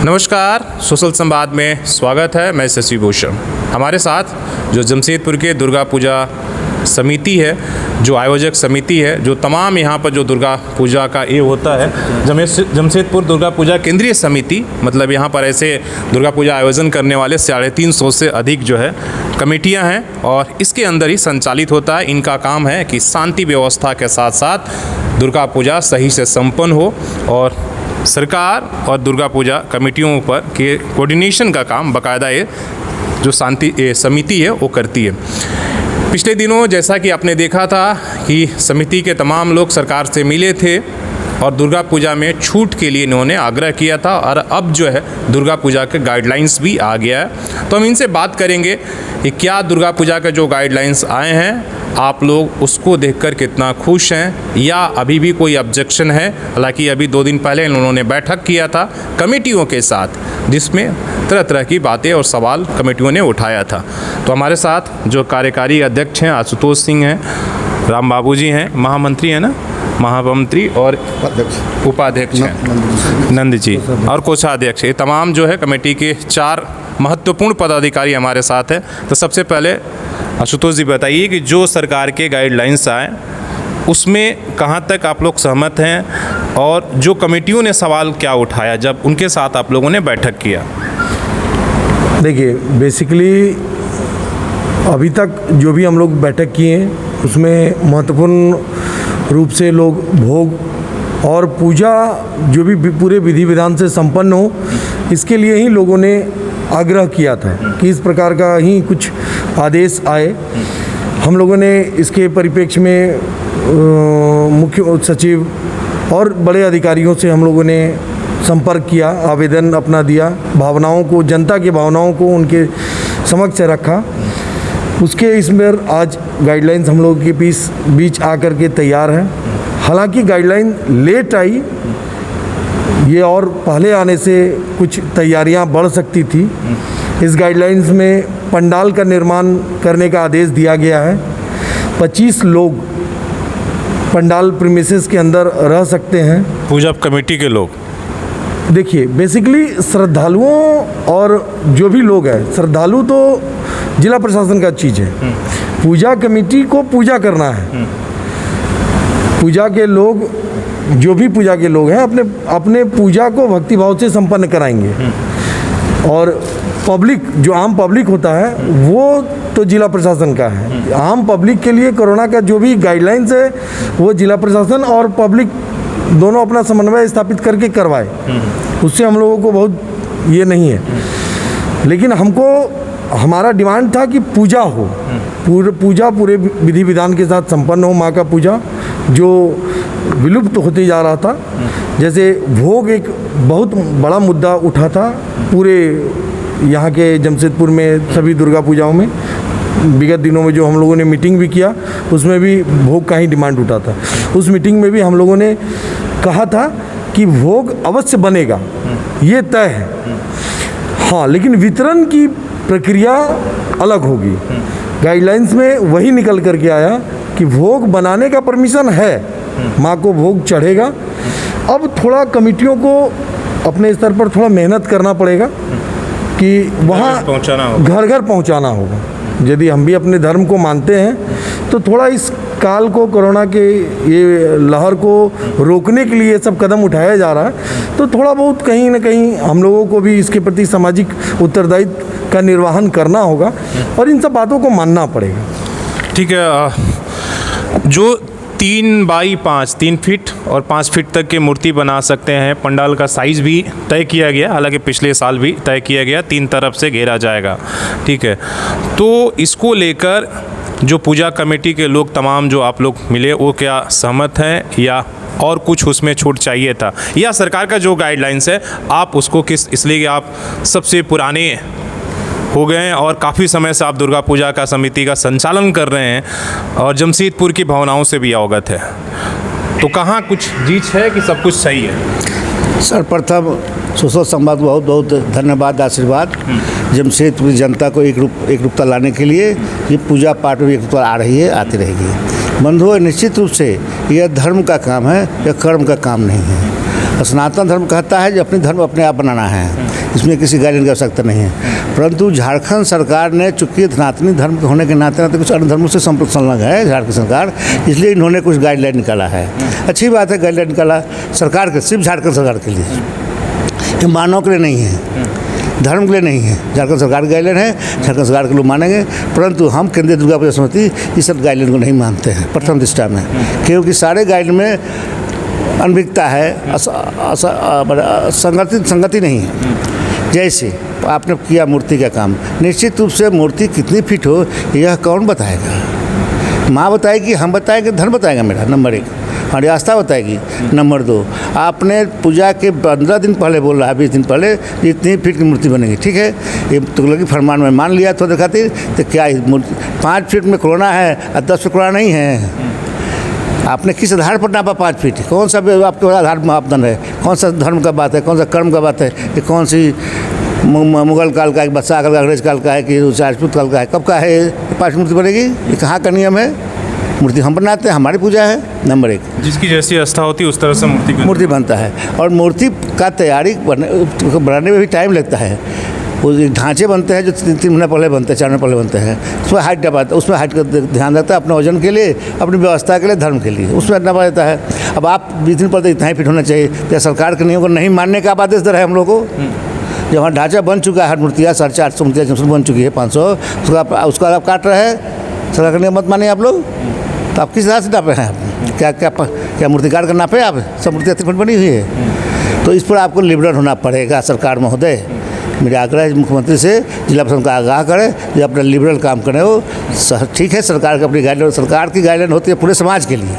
नमस्कार, सोशल संवाद में स्वागत है। मैं शशि भूषण। हमारे साथ जो जमशेदपुर के दुर्गा पूजा समिति है, जो आयोजक समिति है, जो तमाम यहाँ पर जो दुर्गा पूजा का ये होता है, जमशेदपुर दुर्गा पूजा केंद्रीय समिति, मतलब यहाँ पर ऐसे दुर्गा पूजा आयोजन करने वाले 350 से अधिक जो है कमेटियाँ हैं और इसके अंदर ही संचालित होता है। इनका काम है कि शांति व्यवस्था के साथ साथ दुर्गा पूजा सही से संपन्न हो और सरकार और दुर्गा पूजा कमेटियों पर के कोऑर्डिनेशन का काम बाकायदा ये जो शांति समिति है वो करती है। पिछले दिनों जैसा कि आपने देखा था कि समिति के तमाम लोग सरकार से मिले थे और दुर्गा पूजा में छूट के लिए इन्होंने आग्रह किया था और अब जो है दुर्गा पूजा के गाइडलाइंस भी आ गया है। तो हम इनसे बात करेंगे कि क्या दुर्गा पूजा के जो गाइडलाइंस आए हैं आप लोग उसको देखकर कितना खुश हैं या अभी भी कोई ऑब्जेक्शन है। हालांकि अभी 2 दिन पहले इन्होंने बैठक किया था कमेटियों के साथ, जिसमें तरह तरह की बातें और सवाल कमेटियों ने उठाया था। तो हमारे साथ जो कार्यकारी अध्यक्ष हैं आशुतोष सिंह हैं, राम बाबू जी हैं, महामंत्री हैं ना, महामंत्री और उपाध्यक्ष हैं नंद जी और कोषाध्यक्ष, ये तमाम जो है कमेटी के 4 महत्वपूर्ण पदाधिकारी हमारे साथ हैं। तो सबसे पहले आशुतोष जी बताइए कि जो सरकार के गाइडलाइंस आए उसमें कहाँ तक आप लोग सहमत हैं और जो कमेटियों ने सवाल क्या उठाया जब उनके साथ आप लोगों ने बैठक किया। देखिए, बेसिकली अभी तक जो भी हम लोग बैठक किए उसमें महत्वपूर्ण रूप से लोग भोग और पूजा जो भी पूरे विधि विधान से संपन्न हो, इसके लिए ही लोगों ने आग्रह किया था कि इस प्रकार का ही कुछ आदेश आए। हम लोगों ने इसके परिप्रेक्ष्य में मुख्य सचिव और बड़े अधिकारियों से हम लोगों ने संपर्क किया, आवेदन अपना दिया, भावनाओं को, जनता की भावनाओं को उनके समक्ष रखा। उसके इसमें आज गाइडलाइंस हम लोगों के बीच आकर के तैयार है। हालांकि गाइडलाइन लेट आई, ये और पहले आने से कुछ तैयारियां बढ़ सकती थी। इस गाइडलाइंस में पंडाल का निर्माण करने का आदेश दिया गया है। 25 लोग पंडाल प्रीमिसेस के अंदर रह सकते हैं, पूजा कमेटी के लोग। देखिए, बेसिकली श्रद्धालुओं और जो भी लोग हैं, श्रद्धालु तो जिला प्रशासन का चीज़ है, पूजा कमेटी को पूजा करना है। पूजा के लोग, जो भी पूजा के लोग हैं, अपने पूजा को भक्तिभाव से संपन्न कराएंगे और पब्लिक, जो आम पब्लिक होता है, वो तो जिला प्रशासन का है। आम पब्लिक के लिए कोरोना का जो भी गाइडलाइंस है वो जिला प्रशासन और पब्लिक दोनों अपना समन्वय स्थापित करके करवाए। उससे हम लोगों को बहुत ये नहीं है, लेकिन हमारा डिमांड था कि पूजा हो, पूजा पूरे विधि विधान के साथ संपन्न हो। माँ का पूजा जो विलुप्त होते जा रहा था, जैसे भोग एक बहुत बड़ा मुद्दा उठा था पूरे यहाँ के जमशेदपुर में सभी दुर्गा पूजाओं में। विगत दिनों में जो हम लोगों ने मीटिंग भी किया उसमें भी भोग का ही डिमांड उठा था। उस मीटिंग में भी हम लोगों ने कहा था कि भोग अवश्य बनेगा, ये तय है। हाँ, लेकिन वितरण की प्रक्रिया अलग होगी। गाइडलाइंस में वही निकल करके आया कि भोग बनाने का परमिशन है, माँ को भोग चढ़ेगा। अब थोड़ा कमेटियों को अपने स्तर पर थोड़ा मेहनत करना पड़ेगा कि वहाँ घर घर पहुँचाना होगा। यदि हम भी अपने धर्म को मानते हैं तो थोड़ा इस काल को, कोरोना के ये लहर को रोकने के लिए सब कदम उठाया जा रहा है, तो थोड़ा बहुत कहीं ना कहीं हम लोगों को भी इसके प्रति सामाजिक उत्तरदायित्व का निर्वहन करना होगा और इन सब बातों को मानना पड़ेगा। ठीक है। जो 3 फीट और 5 फीट तक की मूर्ति बना सकते हैं, पंडाल का साइज़ भी तय किया गया, हालांकि पिछले साल भी तय किया गया, 3 तरफ से घेरा जाएगा। ठीक है, तो इसको लेकर जो पूजा कमेटी के लोग तमाम जो आप लोग मिले वो क्या सहमत हैं या और कुछ उसमें छूट चाहिए था, या सरकार का जो गाइडलाइंस है आप उसको इसलिए कि आप सबसे पुराने हो गए हैं और काफ़ी समय से आप दुर्गा पूजा का समिति का संचालन कर रहे हैं और जमशेदपुर की भावनाओं से भी अवगत है, तो कहाँ कुछ जीत है कि सब कुछ सही है? सर्वप्रथम सोशल संवाद बहुत बहुत धन्यवाद, आशीर्वाद। जमशेदपुर जनता को एक रूपता लाने के लिए ये पूजा पाठ में एक रूपता आ रही है, आती रहेगी। बंधुओं, निश्चित रूप से यह धर्म का काम है, यह कर्म का काम नहीं है। सनातन धर्म कहता है कि अपने धर्म अपने आप बनाना है, इसमें किसी गाइडलाइन की आवश्यकता नहीं है। परंतु झारखंड सरकार ने, चूँकि सनातनी धर्म के होने के नाते कुछ अन्य धर्मों से संलग्न है झारखंड सरकार, इसलिए इन्होंने कुछ गाइडलाइन निकाला है। अच्छी बात है, गाइडलाइन निकाला सरकार के, सिर्फ झारखंड सरकार के लिए, ये मानव के लिए नहीं है, धर्म के लिए नहीं है। झारखंड सरकार की गाइडलाइन है, झारखंड सरकार के लोग मानेंगे। परंतु हम केंद्रीय दुर्गा पूजा समिति इस सब गाइडलाइन को नहीं मानते हैं प्रथम दृष्टया में, क्योंकि सारे गाइडलाइन में अनभिज्ञता है, संगति नहीं है। जैसे आपने किया मूर्ति का काम, निश्चित रूप से मूर्ति कितनी फिट हो यह कौन बताएगा? माँ बताएगी, हम बताएंगे, धर्म बताएगा मेरा, नंबर 1। हमारी आस्था बताएगी, नंबर 2। आपने पूजा के 15 दिन पहले बोल रहा है, 20 दिन पहले इतनी फीट की मूर्ति बनेगी, ठीक है, ये तुगलकी फरमान में मान लिया थोड़ी खातिर, तो क्या 5 फीट में कोरोना है और 10 फीट कोरोना नहीं है? आपने किस आधार पर नापा 5 फीट? कौन सा आपके आधार मापदंड है? कौन सा धर्म का बात है? कौन सा कर्म का बात है? ये कौन सी मुगल काल का, बदशाह काल का, अंग्रेज काल का है कि राजपूत काल का है? कब का है 5 मूर्ति बनेगी? ये कहाँ का नियम है? मूर्ति हम बनाते हैं, हमारी पूजा है, नंबर 1। जिसकी जैसी आस्था होती है उस तरह से मूर्ति बनता है। और मूर्ति का तैयारी बनाने में भी टाइम लगता है। वो ढांचे बनते हैं जो 3 महीने पहले बनते हैं, 4 महीने पहले बनते हैं, उसमें हाइट दबाता है, उसमें हाइट का ध्यान रखता है, अपने वजन के लिए, अपनी व्यवस्था के लिए, धर्म के लिए, उसमें दबा देता है। अब आप 20 दिन पहले इतना ही फिट होना चाहिए, तो सरकार के नियम को नहीं मानने का आप आदेश दे रहे हैं हम लोग को। जब वहाँ ढांचा बन चुका है, हर मूर्तियाँ 450 मूर्तियाँ बन चुकी है, 500, उसका आप काट रहे हैं। सरकार का नियम मत मानिए आप लोग, तो आप किस हिसाब से नापे हैं? आप क्या मूर्तिकार का नापे? आप सब मूर्ति 30 फुट बनी हुई है, तो इस पर आपको लिबरल होना पड़ेगा। सरकार महोदय, मेरा आग्रह है मुख्यमंत्री से, जिला प्रशासन का आगाह करें, जो अपना लिबरल काम करें। वो ठीक है, सरकार की अपनी गाइडलाइन, सरकार की गाइडलाइन होती है पूरे समाज के लिए,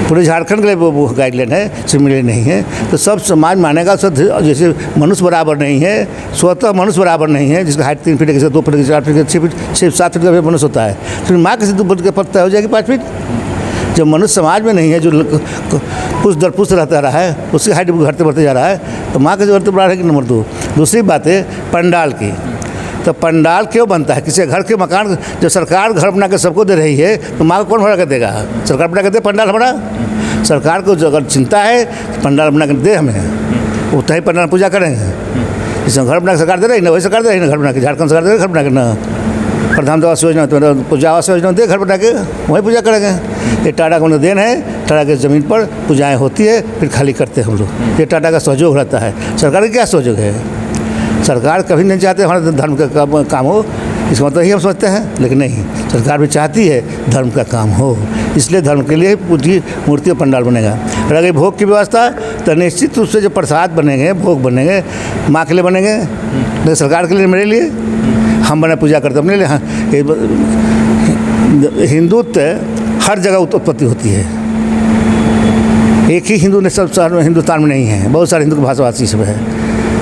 पूरे झारखंड के लिए वो गाइडलाइन है, सिर्फ मेरे लिए नहीं है। तो सब समाज मानेगा। सब जैसे मनुष्य बराबर नहीं है, स्वतः मनुष्य बराबर नहीं है, जिसका हाइट 3 फीट है, किसी 2 फीट, 4 फीट, 6 फीट, 7 फीट का भी मनुष्य होता है, तो माँ किसी 2 फीट के पद तय हो जाएगी 5 फीट। जब मनुष्य समाज में नहीं है, जो पुष्ट दर पुष्ट रहता रहा है, उसकी हाइट घटते बढ़ते जा रहा है, तो माँ कैसे बढ़ते बढ़ा रहेगी? नंबर 2। दूसरी बात है पंडाल की। तो पंडाल क्यों बनता है? किसी घर के मकान, जब सरकार घर बना के सबको दे रही है, तो माँ को कौन बना कर देगा? सरकार बना कर दे पंडाल हमारा। सरकार को जो अगर चिंता है पंडाल बना कर दे हमें, उतना ही पंडाल पूजा करेंगे। जिसमें घर बना के सरकार दे रही ना, वही सरकार दे रही ना, घर बना के, झारखंड सरकार दे रही घर बना के ना, प्रधानमंत्री आवास योजना, तो पूजा आवास योजना दे, घर बना के वहीं पूजा करेंगे। ये टाटा का देन है, टाटा के ज़मीन पर पूजाएँ होती है, फिर खाली करते हैं हम लोग। ये टाटा का सहयोग रहता है। सरकार का क्या सहयोग है? सरकार कभी नहीं चाहते हमारे धर्म का काम हो, इसका मतलब ही हम समझते हैं, लेकिन नहीं, सरकार भी चाहती है धर्म का काम हो, इसलिए धर्म के लिए पूरी मूर्ति और पंडाल बनेगा। रह गई भोग की व्यवस्था, तो निश्चित रूप से जो प्रसाद बनेंगे, भोग बनेंगे, माँ के लिए बनेंगे, लेकिन सरकार के लिए, मेरे लिए, हम बने पूजा करते अपने लिए। हाँ, हिंदुत्व हर जगह उत्पत्ति होती है, एक ही हिंदू ने सब शहर में, हिंदुस्तान में नहीं है, बहुत सारे हिंदू भाषाभाषी सब है,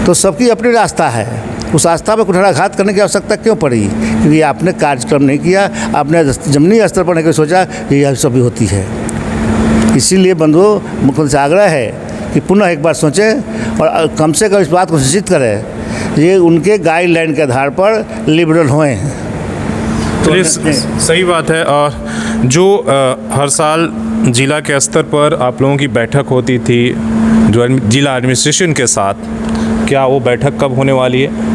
तो सबकी अपनी आस्था है। उस आस्था में कुठाराघात करने की आवश्यकता क्यों पड़ी? क्योंकि आपने कार्यक्रम नहीं किया, आपने जमीनी स्तर पर नहीं सोचा कि यह सब भी होती है। इसीलिए बंधुओं, मुख्यमंत्री से आग्रह है कि पुनः एक बार सोचें और कम से कम इस बात को सूचित करें, ये उनके गाइडलाइन के आधार पर लिबरल होएं। तो सही बात है। और जो हर साल जिला के स्तर पर आप लोगों की बैठक होती थी जो जिला एडमिनिस्ट्रेशन के साथ, क्या वो बैठक कब होने वाली है?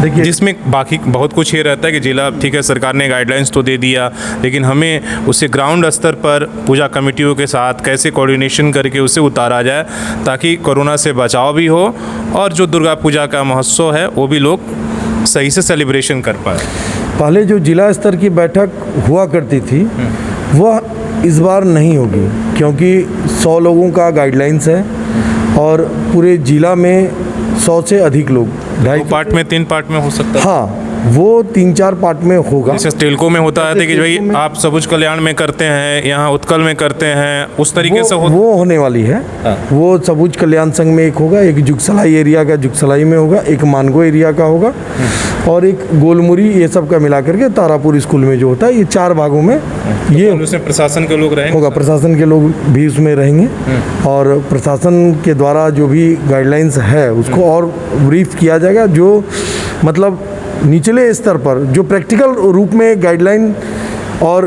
देखिए, जिसमें बाकी बहुत कुछ ये रहता है कि जिला, ठीक है, सरकार ने गाइडलाइंस तो दे दिया, लेकिन हमें उससे ग्राउंड स्तर पर पूजा कमेटियों के साथ कैसे कोऑर्डिनेशन करके उसे उतारा जाए, ताकि कोरोना से बचाव भी हो और जो दुर्गा पूजा का महोत्सव है वो भी लोग सही से सेलिब्रेशन कर पाए। पहले जो जिला स्तर की बैठक हुआ करती थी वह इस बार नहीं होगी, क्योंकि 100 लोगों का गाइडलाइंस है और पूरे जिला में 100 से अधिक लोग, 2 पार्ट में, 3 पार्ट में हो सकता है। हाँ, वो 3-4 पार्ट में होगा। जैसे टेल्को में होता है कि भाई आप सबुज कल्याण में करते हैं, यहाँ उत्कल में करते हैं, उस तरीके से वो होने वाली है। वो सबुज कल्याण संघ में एक होगा, एक जुगसलाई एरिया का जुगसलाई में होगा, एक मानगो एरिया का होगा और एक गोलमुरी, ये सब का मिला करके तारापुर स्कूल में जो होता है, ये 4 भागों में ये उसमें प्रशासन के लोग रहेंगे, होगा। प्रशासन के लोग भी उसमें रहेंगे और प्रशासन के द्वारा जो भी गाइडलाइंस है उसको और ब्रीफ किया जाएगा। जो मतलब निचले स्तर पर जो प्रैक्टिकल रूप में गाइडलाइन और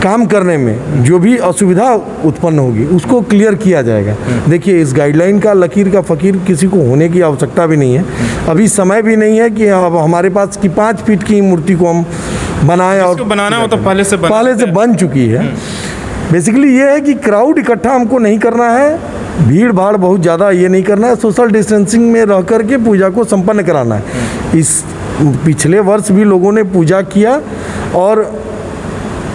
काम करने में जो भी असुविधा उत्पन्न होगी उसको क्लियर किया जाएगा। देखिए, इस गाइडलाइन का लकीर का फ़कीर किसी को होने की आवश्यकता भी नहीं है। अभी समय भी नहीं है कि अब हमारे पास कि 5 फीट की मूर्ति को हम बनाएं, और बनाना हो तो पहले से बन चुकी है। बेसिकली ये है कि क्राउड इकट्ठा हमको नहीं करना है, भीड़ भाड़ बहुत ज़्यादा ये नहीं करना है, सोशल डिस्टेंसिंग में रह कर के पूजा को संपन्न कराना है। इस पिछले वर्ष भी लोगों ने पूजा किया और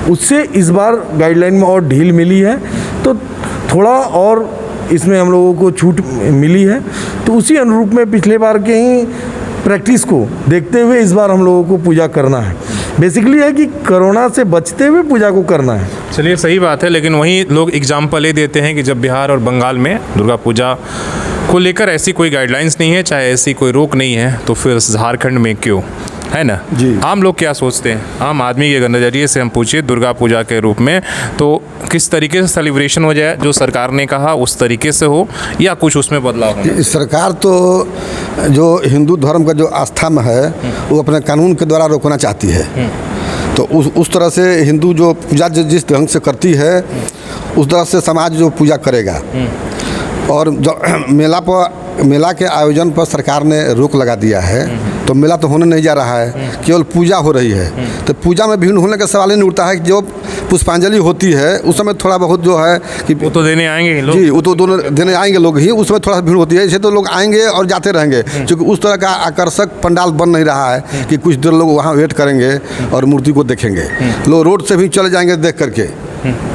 उससे इस बार गाइडलाइन में और ढील मिली है, तो थोड़ा और इसमें हम लोगों को छूट मिली है। तो उसी अनुरूप में पिछले बार के ही प्रैक्टिस को देखते हुए इस बार हम लोगों को पूजा करना है। बेसिकली है कि कोरोना से बचते हुए पूजा को करना है। चलिए, सही बात है, लेकिन वहीं लोग एग्जाम्पल ये देते हैं कि जब बिहार और बंगाल में दुर्गा पूजा को लेकर ऐसी कोई गाइडलाइंस नहीं है, चाहे ऐसी कोई रोक नहीं है, तो फिर झारखंड में क्यों, है ना जी। आम लोग क्या सोचते हैं, आम आदमी के नज़रिए से हम पूछिए दुर्गा पूजा के रूप में, तो किस तरीके से सेलिब्रेशन हो जाए, जो सरकार ने कहा उस तरीके से हो, या कुछ उसमें बदलाव हो? सरकार तो जो हिंदू धर्म का जो आस्था में है वो अपने कानून के द्वारा रोकना चाहती है। तो उस तरह से हिंदू जो पूजा जिस ढंग से करती है उस तरह से समाज जो पूजा करेगा। और जो मेला के आयोजन पर सरकार ने रोक लगा दिया है, तो मेला तो होने नहीं जा रहा है, केवल पूजा हो रही है। तो पूजा में भीड़ होने का सवाल ही नहीं उठता है कि जो पुष्पांजलि होती है उस समय थोड़ा बहुत जो है कि वो तो देने आएंगे लोग। जी, वो तो दोनों देने आएंगे लोग ही, उसमें थोड़ा भीड़ होती है। इसे तो लोग आएंगे और जाते रहेंगे, क्योंकि उस तरह का आकर्षक पंडाल बन नहीं रहा है कि कुछ देर लोग वहाँ वेट करेंगे और मूर्ति को देखेंगे। लोग रोड से भी चले जाएंगे देख करके,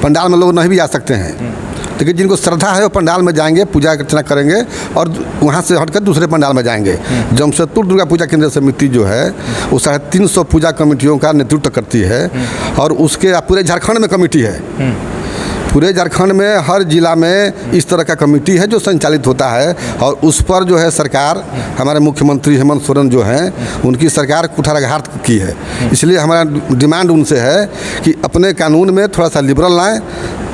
पंडाल में लोग नहीं भी आ सकते हैं। लेकिन जिनको श्रद्धा है वो पंडाल में जाएंगे, पूजा अर्चना करेंगे और वहाँ से हटकर दूसरे पंडाल में जाएंगे। जमशेदपुर दुर्गा पूजा केंद्र समिति जो है वो 350 पूजा कमेटियों का नेतृत्व करती है, और उसके पूरे झारखंड में कमेटी है। पूरे झारखंड में हर जिला में इस तरह का कमेटी है जो संचालित होता है, और उस पर जो है सरकार, हमारे मुख्यमंत्री हेमंत सोरेन जो हैं, उनकी सरकार कुठाराघात की है। इसलिए हमारा डिमांड उनसे है कि अपने कानून में थोड़ा सा लिबरल लाएँ,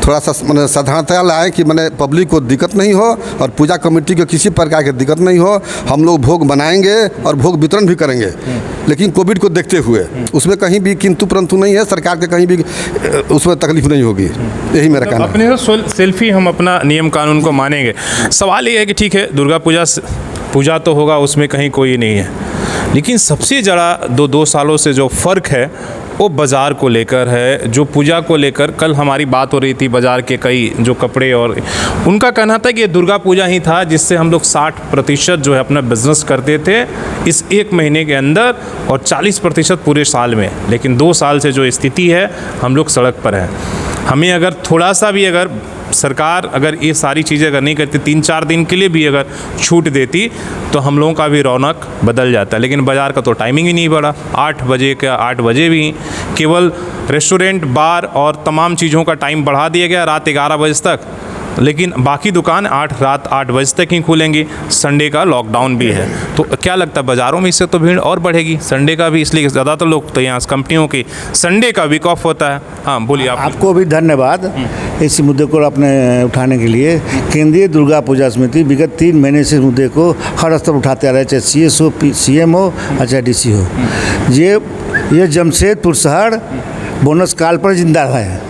थोड़ा सा मैंने साधारणता लाए कि मैंने पब्लिक को दिक्कत नहीं हो और पूजा कमेटी को किसी प्रकार की दिक्कत नहीं हो। हम लोग भोग बनाएंगे और भोग वितरण भी करेंगे, लेकिन कोविड को देखते हुए उसमें कहीं भी किंतु परंतु नहीं है। सरकार के कहीं भी उसमें तकलीफ नहीं होगी, यही मेरा कहना है। अपने सेल्फी हम अपना नियम कानून को मानेंगे। सवाल ये है कि ठीक है, दुर्गा पूजा तो होगा, उसमें कहीं कोई नहीं है, लेकिन सबसे ज़्यादा 2 सालों से जो फ़र्क है वो बाज़ार को लेकर है, जो पूजा को लेकर। कल हमारी बात हो रही थी बाज़ार के कई जो कपड़े, और उनका कहना था कि ये दुर्गा पूजा ही था जिससे हम लोग 60% जो है अपना बिजनेस करते थे इस 1 महीने के अंदर, और 40% पूरे साल में। लेकिन 2 साल से जो स्थिति है, हम लोग सड़क पर हैं। हमें अगर थोड़ा सा भी अगर सरकार अगर ये सारी चीज़ें अगर नहीं करती, 3-4 दिन के लिए भी अगर छूट देती, तो हम लोगों का भी रौनक बदल जाता है। लेकिन बाज़ार का तो टाइमिंग ही नहीं बढ़ा। 8 बजे का 8 बजे भी केवल रेस्टोरेंट, बार और तमाम चीज़ों का टाइम बढ़ा दिया गया रात 11 बजे तक, लेकिन बाकी दुकान रात 8 बजे तक ही खुलेंगी। संडे का लॉकडाउन भी है, तो क्या लगता है बाज़ारों में इससे तो भीड़ और बढ़ेगी संडे का भी, इसलिए ज़्यादातर लोग तो यहाँ कंपनियों की संडे का वीक ऑफ होता है। हाँ, बोलिए आप। आपको भी धन्यवाद इस मुद्दे को आपने उठाने के लिए। केंद्रीय दुर्गा पूजा समिति विगत 3 महीने से इस मुद्दे को हर स्तर पर उठाते आ रहे, चाहे CS हो, CM हो, चाहे DC हो। ये जमशेदपुर शहर बोनस काल पर जिंदा है।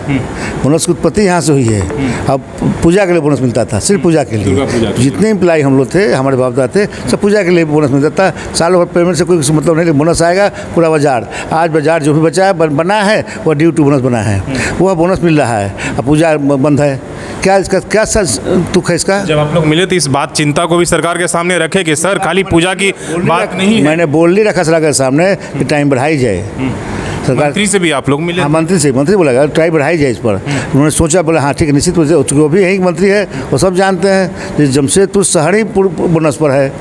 बोनस की उत्पत्ति यहाँ से हुई है। अब पूजा के लिए बोनस मिलता था, सिर्फ पूजा के लिए। जितने एम्प्लाई हम लोग थे, हमारे बाप दादा थे, सब पूजा के लिए बोनस मिलता था। साल भर पेमेंट से कोई मतलब नहीं, बोनस आएगा पूरा बाजार। आज बाजार जो भी बचा है बना है वह ड्यू टू बोनस बना है, वह बोनस मिल रहा है। अब पूजा बंद है, क्या इसका क्या तुक है इसका? जब आप लोग मिले तो इस बात चिंता को भी सरकार के सामने रखे कि सर खाली पूजा की बात नहीं है। मैंने बोल नहीं रखा सरकार के सामने कि टाइम बढ़ाई जाए। सरकार मंत्री से भी आप लोग मिले? हाँ, मंत्री बोला टाइम बढ़ाई जाए इस पर। उन्होंने सोचा, बोला हाँ ठीक है, निश्चित रूप से वो भी यही मंत्री है, वो सब जानते हैं कि जमशेदपुर शहर ही बोनस पर है,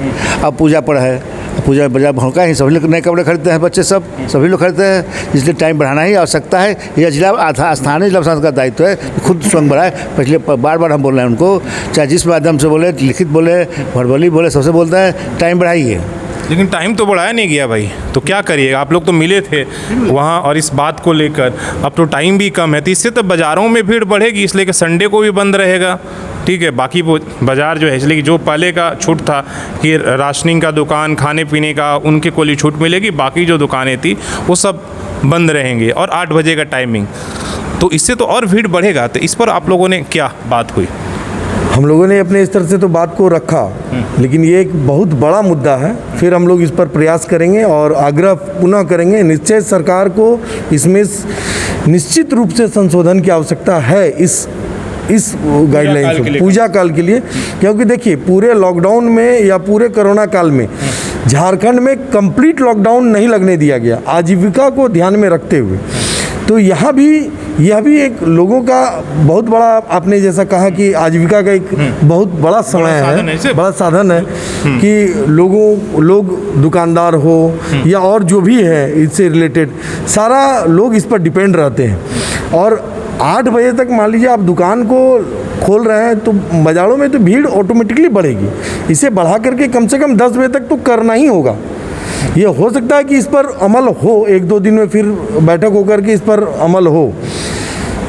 अब पूजा पर है। पूजा बाजार भड़का ही सभी लोग नए कपड़े खरीदते हैं, बच्चे सभी लोग खरीदते हैं, इसलिए टाइम बढ़ाना ही आवश्यकता है। यह स्थानीय जिला प्रशासन का दायित्व है, खुद स्वयं बढ़ाए। पिछले बार हम बोल रहे हैं उनको, चाहे जिस माध्यम से बोले, लिखित बोले, वर्बली बोले, सबसे बोलते हैं टाइम बढ़ाइए। लेकिन टाइम तो बढ़ाया नहीं गया भाई, तो क्या करिएगा? आप लोग तो मिले थे वहाँ और इस बात को लेकर, अब तो टाइम भी कम है, तो इससे तो बाज़ारों में भीड़ बढ़ेगी, इसलिए कि संडे को भी बंद रहेगा। ठीक है, बाकी वो बाज़ार जो है, इसलिए जो पहले का छूट था कि राशनिंग का दुकान, खाने पीने का, उनके को लिए छूट मिलेगी, बाकी जो दुकानें थी वो सब बंद रहेंगी, और 8 बजे का टाइमिंग। तो इससे तो और भीड़ बढ़ेगा। तो इस पर आप लोगों ने क्या बात हुई? हम लोगों ने अपने स्तर से तो बात को रखा, लेकिन ये एक बहुत बड़ा मुद्दा है। फिर हम लोग इस पर प्रयास करेंगे और आग्रह पुनः करेंगे। निश्चय सरकार को इसमें निश्चित रूप से संशोधन की आवश्यकता है इस गाइडलाइन से पूजा काल के लिए, क्योंकि देखिए पूरे लॉकडाउन में या पूरे कोरोना काल में झारखंड में कंप्लीट लॉकडाउन नहीं लगने दिया गया, आजीविका को ध्यान में रखते हुए। तो यह भी एक लोगों का बहुत बड़ा, आपने जैसा कहा कि आजीविका का एक बहुत बड़ा समय है, बड़ा साधन है कि लोग दुकानदार हो या और जो भी है इससे रिलेटेड सारा लोग इस पर डिपेंड रहते हैं। और 8 बजे तक मान लीजिए आप दुकान को खोल रहे हैं तो बाज़ारों में तो भीड़ ऑटोमेटिकली बढ़ेगी। इसे बढ़ा करके कम से कम 10 बजे तक तो करना ही होगा। ये हो सकता है कि इस पर अमल हो 1-2 दिन में, फिर बैठक होकर के इस पर अमल हो।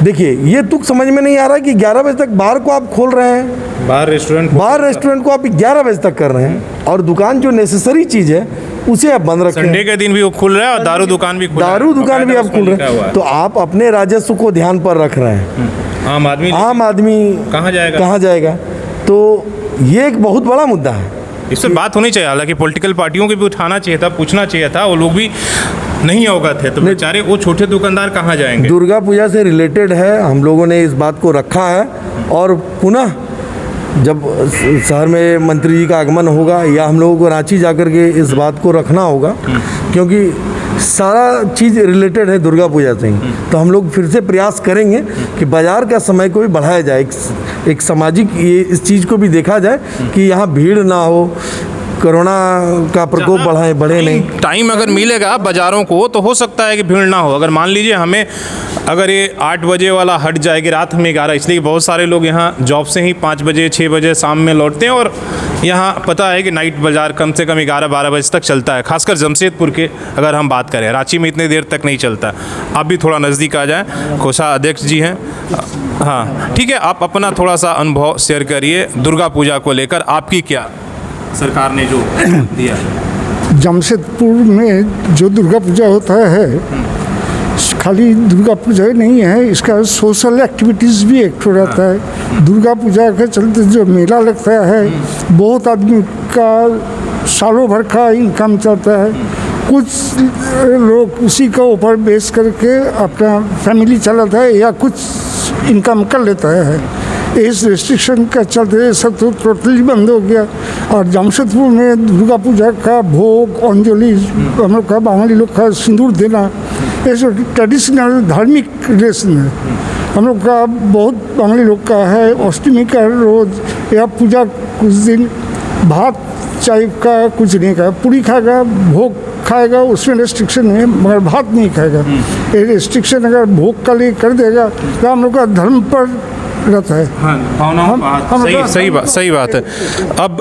देखिए ये तुक समझ में नहीं आ रहा है कि 11 बजे तक बार को आप खोल रहे हैं, बार रेस्टोरेंट को आप 11 बजे तक कर रहे हैं, और दुकान जो नेसेसरी चीज़ है उसे आप बंद रखें। संडे के दिन भी वो खुल रहा है और दारू दुकान भी खुल आप खुल रहे हैं, तो आप अपने राजस्व को ध्यान पर रख रहे हैं। आम आदमी कहाँ जाएगा? तो ये एक बहुत बड़ा मुद्दा है, इस पर बात होनी चाहिए। हालांकि पॉलिटिकल पार्टियों को भी उठाना चाहिए था, पूछना चाहिए था, वो लोग भी नहीं अवगत थे, तो बेचारे वो छोटे दुकानदार कहाँ जाएंगे? दुर्गा पूजा से रिलेटेड है, हम लोगों ने इस बात को रखा है, और पुनः जब शहर में मंत्री जी का आगमन होगा या हम लोगों को रांची जाकर के इस बात को रखना होगा, क्योंकि सारा चीज़ रिलेटेड है दुर्गा पूजा से ही। तो हम लोग फिर से प्रयास करेंगे कि बाज़ार का समय को भी बढ़ाया जाए, एक सामाजिक ये इस चीज़ को भी देखा जाए कि यहाँ भीड़ ना हो, कोरोना का प्रकोप बढ़े नहीं। टाइम अगर मिलेगा बाज़ारों को तो हो सकता है कि भीड़ ना हो। अगर मान लीजिए हमें अगर ये 8 बजे वाला हट जाएगी रात में 11, इसलिए बहुत सारे लोग यहाँ जॉब से ही 5 बजे 6 बजे शाम में लौटते हैं, और यहाँ पता है कि नाइट बाज़ार कम से कम 11-12 बजे तक चलता है, खासकर जमशेदपुर के अगर हम बात करें। रांची में इतनी देर तक नहीं चलता। आप भी थोड़ा नज़दीक आ जाएँ, कोषाध्यक्ष जी हैं। हाँ ठीक है, आप अपना थोड़ा सा अनुभव शेयर करिए दुर्गा पूजा को लेकर, आपकी क्या सरकार ने जो दिया? जमशेदपुर में जो दुर्गा पूजा होता है, खाली दुर्गा पूजा ही नहीं है, इसका सोशल एक्टिविटीज़ भी एक रहता है। दुर्गा पूजा के चलते जो मेला लगता है, बहुत आदमी का सालों भर का इनकम चलता है। कुछ लोग उसी का ऊपर बेस करके अपना फैमिली चलाता है या कुछ इनकम कर लेता है। इस रिस्ट्रिक्शन का चलते सब तो टोटली बंद हो गया। और जमशेदपुर में दुर्गा पूजा का भोग, अंजलि, हम लोग का बांग्ली लोग का सिंदूर देना, ये सब ट्रेडिशनल धार्मिक रिलेशन है। हम लोग का बहुत बांग्ली लोग का है, अष्टमी का रोज या पूजा कुछ दिन भात चाय का कुछ नहीं खाएगा, पूरी खाएगा, भोग खाएगा, उसमें रेस्ट्रिक्शन है, मगर भात नहीं खाएगा। ये रेस्ट्रिक्शन अगर भोग का लिए कर देगा तो हम लोग का धर्म पर रहता है। हाँ, भावनाओं सही बात है। अब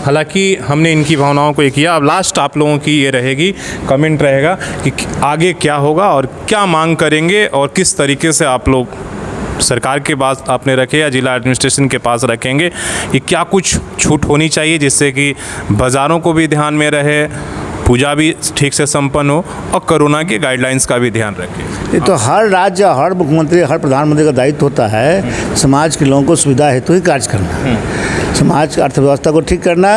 हालांकि हमने इनकी भावनाओं को ये किया, अब लास्ट आप लोगों की ये रहेगी, कमेंट रहेगा कि आगे क्या होगा और क्या मांग करेंगे और किस तरीके से आप लोग सरकार के पास आपने रखे या जिला एडमिनिस्ट्रेशन के पास रखेंगे कि क्या कुछ छूट होनी चाहिए जिससे कि बाज़ारों को भी ध्यान में रहे, पूजा भी ठीक से संपन्न हो और कोरोना के गाइडलाइंस का भी ध्यान रखें। ये तो हर राज्य, हर मुख्यमंत्री, हर प्रधानमंत्री का दायित्व होता है समाज के लोगों को सुविधा हेतु ही कार्य करना, समाज की अर्थव्यवस्था को ठीक करना,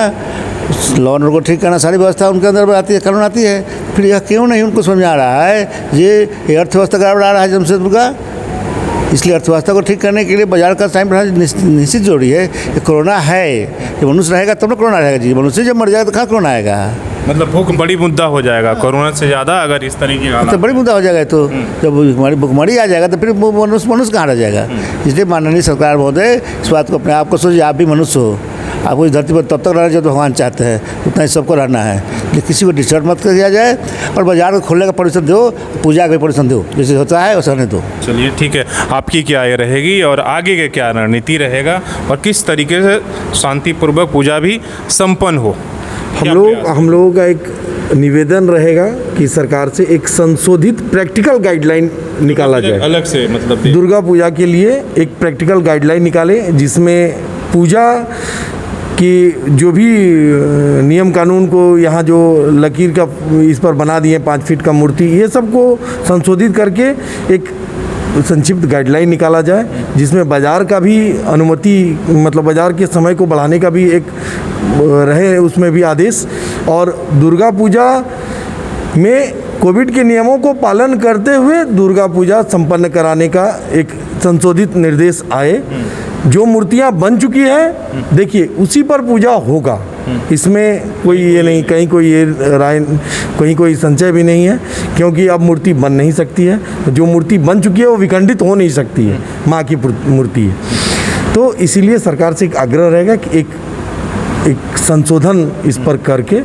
लॉ ऑर्डर को ठीक करना, सारी व्यवस्था उनके अंदर आती है, कानून आती है। फिर यह क्यों नहीं उनको समझ में आ रहा है ये अर्थव्यवस्था गड़बड़ा आ रहा है जमशेदपुर का। इसलिए अर्थव्यवस्था को ठीक करने के लिए बाजार का टाइम बढ़ाना निश्चित जरूरी है। ये कोरोना है, ये मनुष्य रहेगा तब ना कोरोना रहेगा जी, मनुष्य जब मर जाएगा तो कहाँ कोरोना आएगा। मतलब भूख बड़ी मुद्दा हो जाएगा कोरोना से ज़्यादा अगर इस तरीके का, तो बड़ी मुद्दा हो जाएगा। तो जब भुखमरी आ जाएगा तो फिर मनुष्य कहाँ रह जाएगा। इसलिए माननीय सरकार महोदय इस बात को अपने आप को सोचिए, आप भी मनुष्य हो, आपको इस धरती पर तब तक रहना जब भगवान चाहते हैं, उतना ही सबको रहना है। लेकिन किसी को डिस्टर्ब मत किया जाए और बाजार को खोलने का परमिशन दो, पूजा का भी परमिशन दो, जैसे होता है वैसा नहीं दो। चलिए ठीक है, आपकी क्या ये रहेगी और आगे के क्या रणनीति रहेगा और किस तरीके से शांतिपूर्वक पूजा भी संपन्न हो? हम लोगों का एक निवेदन रहेगा कि सरकार से एक संशोधित प्रैक्टिकल गाइडलाइन निकाला जाए, अलग से मतलब दुर्गा पूजा के लिए एक प्रैक्टिकल गाइडलाइन निकाले, जिसमें पूजा कि जो भी नियम कानून को यहाँ जो लकीर का इस पर बना दिए 5 फीट का मूर्ति, ये सब को संशोधित करके एक संक्षिप्त गाइडलाइन निकाला जाए, जिसमें बाज़ार का भी अनुमति, मतलब बाज़ार के समय को बढ़ाने का भी एक रहे, उसमें भी आदेश, और दुर्गा पूजा में कोविड के नियमों को पालन करते हुए दुर्गा पूजा संपन्न कराने का एक संशोधित निर्देश आए। जो मूर्तियां बन चुकी हैं, देखिए उसी पर पूजा होगा, इसमें कोई ये नहीं, कहीं कोई ये राय, कहीं कोई संचय भी नहीं है, क्योंकि अब मूर्ति बन नहीं सकती है। जो मूर्ति बन चुकी है वो विखंडित हो नहीं सकती है, माँ की मूर्ति है। तो इसीलिए सरकार से एक आग्रह रहेगा कि एक संशोधन इस पर करके,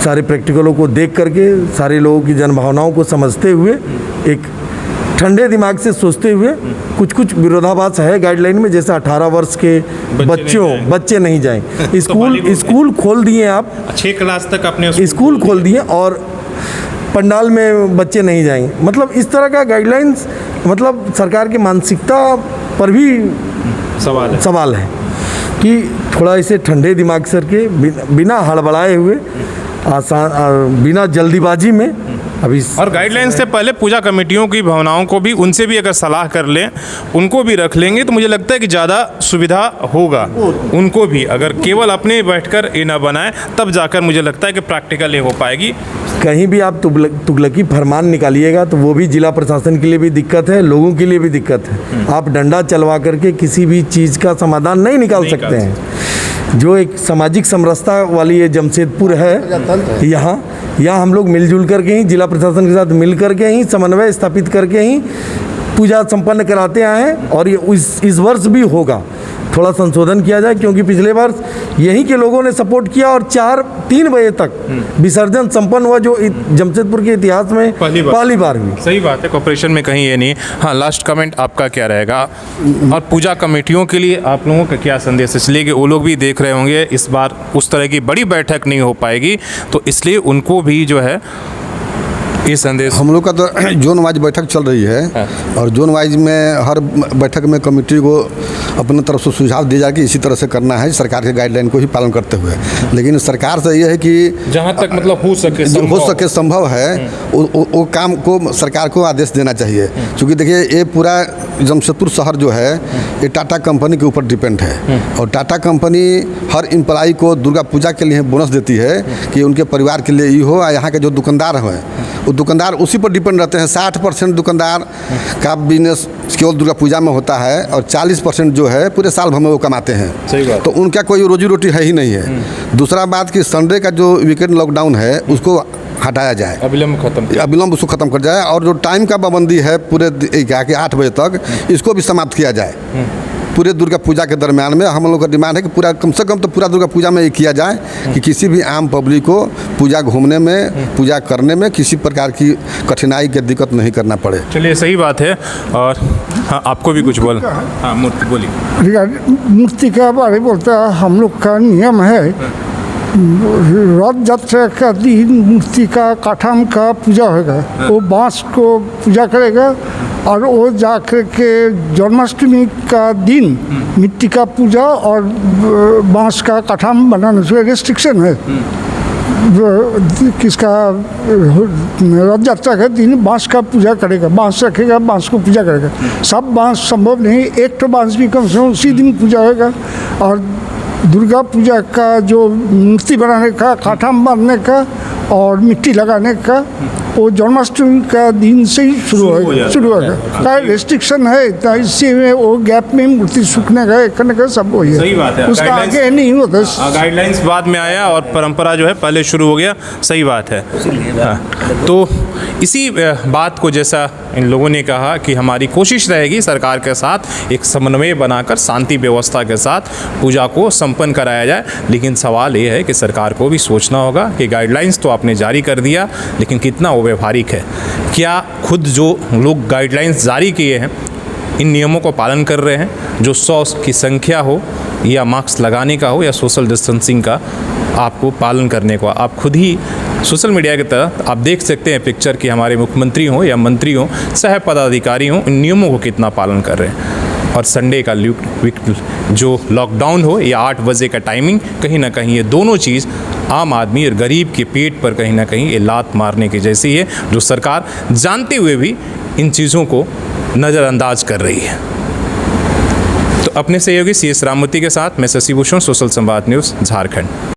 सारे प्रैक्टिकलों को देख करके, सारे लोगों की जनभावनाओं को समझते हुए, एक ठंडे दिमाग से सोचते हुए, कुछ विरोधाभास है गाइडलाइन में, जैसे 18 वर्ष के बच्चे नहीं जाएं। स्कूल खोल दिए, आप 6 क्लास तक अपने स्कूल खोल दिए और पंडाल में बच्चे नहीं जाएंगे। मतलब इस तरह का गाइडलाइंस, मतलब सरकार की मानसिकता पर भी सवाल है कि थोड़ा इसे ठंडे दिमाग से के, बिना हड़बड़ाए हुए, आसान, बिना जल्दीबाजी में अभी। और गाइडलाइंस से पहले पूजा कमेटियों की भावनाओं को भी, उनसे भी अगर सलाह कर लें, उनको भी रख लेंगे, तो मुझे लगता है कि ज़्यादा सुविधा होगा उनको भी। अगर केवल अपने बैठकर ये ना बनाए, तब जाकर मुझे लगता है कि प्रैक्टिकल ये हो पाएगी। कहीं भी आप तुगलकी फरमान निकालिएगा तो वो भी जिला प्रशासन के लिए भी दिक्कत है, लोगों के लिए भी दिक्कत है। आप डंडा चलवा करके किसी भी चीज़ का समाधान नहीं निकाल सकते हैं। जो एक सामाजिक समरसता वाली ये जमशेदपुर है, यहाँ हम लोग मिलजुल करके ही, जिला प्रशासन के साथ मिल करके ही, समन्वय स्थापित करके ही पूजा संपन्न कराते आए हैं। और ये इस वर्ष भी होगा। थोड़ा संशोधन किया जाए, क्योंकि पिछले वर्ष यहीं के लोगों ने सपोर्ट किया और 3 बजे तक विसर्जन संपन्न हुआ, जो जमशेदपुर के इतिहास में पहली बार हुई। सही बात है, कॉर्पोरेशन में कहीं ये नहीं। हाँ, लास्ट कमेंट आपका क्या रहेगा? और पूजा कमेटियों के लिए आप लोगों का क्या संदेश? इसलिए कि वो लोग भी देख रहे होंगे, इस बार उस तरह की बड़ी बैठक नहीं हो पाएगी, तो इसलिए उनको भी जो है ये संदेश। हम लोग का तो जोन वाइज बैठक चल रही है, और जोन वाइज में हर बैठक में कमेटी को अपने तरफ से सुझाव दिया जाए कि इसी तरह से करना है, सरकार के गाइडलाइन को ही पालन करते हुए। लेकिन सरकार से ये है कि जहाँ तक मतलब हो सके संभव है, वो काम को सरकार को आदेश देना चाहिए। क्योंकि देखिए, ये पूरा जमशेदपुर शहर जो है, ये टाटा कंपनी के ऊपर डिपेंड है, और टाटा कंपनी हर एम्प्लॉई को दुर्गा पूजा के लिए बोनस देती है कि उनके परिवार के लिए ये हो। यहाँ के जो दुकानदार हैं, वो दुकानदार उसी पर डिपेंड रहते हैं। 60% दुकानदार का बिजनेस केवल दुर्गा पूजा में होता है, और 40% जो है पूरे साल भर में वो कमाते हैं। सही बात। तो उनका कोई रोजी रोटी है ही नहीं है। दूसरा बात कि संडे का जो वीकेंड लॉकडाउन है, उसको हटाया जाए, अविलंब उसको ख़त्म कर जाए। और जो टाइम का पाबंदी है पूरे क्या कि 8 बजे तक, इसको भी समाप्त किया जाए। पूरे दुर्गा पूजा के दरमियान में हम लोग का डिमांड है कि पूरा, कम से कम तो पूरा दुर्गा पूजा में ये किया जाए कि किसी भी आम पब्लिक को पूजा घूमने में, पूजा करने में किसी प्रकार की कठिनाई की दिक्कत नहीं करना पड़े। चलिए, सही बात है। और हाँ, आपको भी कुछ बोल। हाँ, मूर्ति बोलिए। मूर्ति के बारे बोलता है, हम लोग का नियम है, रथ यात्रा का दिन मूर्ति का काठाम का पूजा होगा। वो बांस को पूजा करेगा, और वो जाकर के जन्माष्टमी का दिन मिट्टी का पूजा और बांस का काठाम बनाने से रेस्ट्रिक्शन है। किसका रथ यात्रा के दिन बांस का पूजा करेगा, बांस रखेगा, बांस को पूजा करेगा। सब बांस संभव नहीं, एक तो बांस भी कम से कम उसी दिन पूजा होगा। और दुर्गा पूजा का जो मूर्ति बनाने का, काठाम बांधने का और मिट्टी लगाने का, वो जन्माष्टमी का दिन से ही शुरू होगा। का रेस्ट्रिक्शन है, तो इसी में वो गैप में मूर्ति सूखने का, करने का सब वही है। सही बात है, उसका आगे नहीं होता। गाइडलाइंस बाद में आया और परंपरा जो है पहले शुरू हो गया। सही बात है। तो इसी बात को, जैसा इन लोगों ने कहा कि हमारी कोशिश रहेगी सरकार के साथ एक समन्वय बनाकर शांति व्यवस्था के साथ पूजा को संपन्न कराया जाए। लेकिन सवाल ये है कि सरकार को भी सोचना होगा कि गाइडलाइंस तो आपने जारी कर दिया, लेकिन कितना वो व्यवहारिक है? क्या खुद जो लोग गाइडलाइंस जारी किए हैं, इन नियमों को पालन कर रहे हैं? जो 100 की संख्या हो, या मास्क लगाने का हो, या सोशल डिस्टेंसिंग का आपको पालन करने को, आप खुद ही सोशल मीडिया की तरह आप देख सकते हैं पिक्चर कि हमारे मुख्यमंत्री हों या मंत्री हों, सह पदाधिकारी हों, इन नियमों को कितना पालन कर रहे हैं। और संडे का जो लॉकडाउन हो या 8 बजे का टाइमिंग, कहीं ना कहीं ये दोनों चीज़ आम आदमी और गरीब के पेट पर कहीं ना कहीं ये लात मारने की जैसी है, जो सरकार जानते हुए भी इन चीज़ों को नज़रअंदाज कर रही है। तो अपने सहयोगी CS राममूर्ति के साथ मैं शशि भूषण, सोशल संवाद न्यूज़, झारखंड।